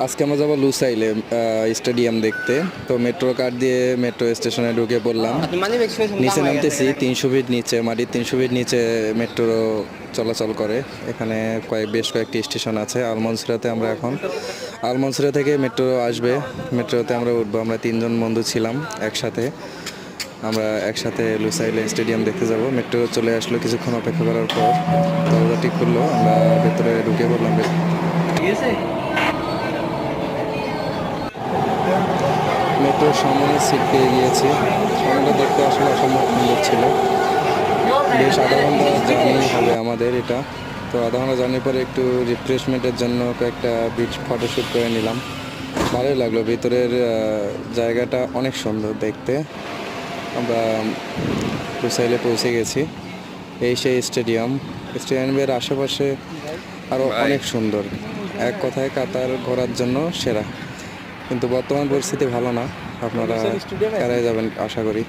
আজকে আমরা যাবো লুসাইলে স্টেডিয়াম দেখতে। তো মেট্রো কার্ড দিয়ে মেট্রো স্টেশনে ঢুকে পড়লাম। নিচে নামতেছি 300 ফিট নিচে, মাটির 300 ফিট নিচে মেট্রো চলাচল করে। এখানে বেশ কয়েকটি স্টেশন আছে। আলমনসিরাতে আমরা এখন, আলমনসিরা থেকে মেট্রো আসবে, মেট্রোতে আমরা উঠবো। আমরা 3জন বন্ধু ছিলাম একসাথে, আমরা একসাথে লুসাইলে স্টেডিয়াম দেখতে যাব। মেট্রো চলে আসলো কিছুক্ষণ অপেক্ষা করার পর, দরজাটি খুললো, আমরা ভেতরে ঢুকে পড়লাম। মেট্রোর সামনে সিট পেয়ে গিয়েছি। সামনেটা দেখতে আসলে অসম্ভব সুন্দর ছিল। বেশ আধা ঘন্টা জার্নি হবে আমাদের এটা। তো আধা ঘন্টা জার্নির পরে একটু রিফ্রেশমেন্টের জন্য কয়েকটা বিচ ফটোশ্যুট করে নিলাম। ভালোই লাগলো, ভিতরের জায়গাটা অনেক সুন্দর দেখতে। আমরা লুসাইলে পৌঁছে গেছি। এই সেই স্টেডিয়াম, স্টেডিয়ামের আশেপাশে আরও অনেক সুন্দর। এক কথায় কাতার ঘোরার জন্য সেরা। কিন্তু বর্তমান পরিস্থিতি ভালো না, আপনারা এড়াই যাবেন আশা করি।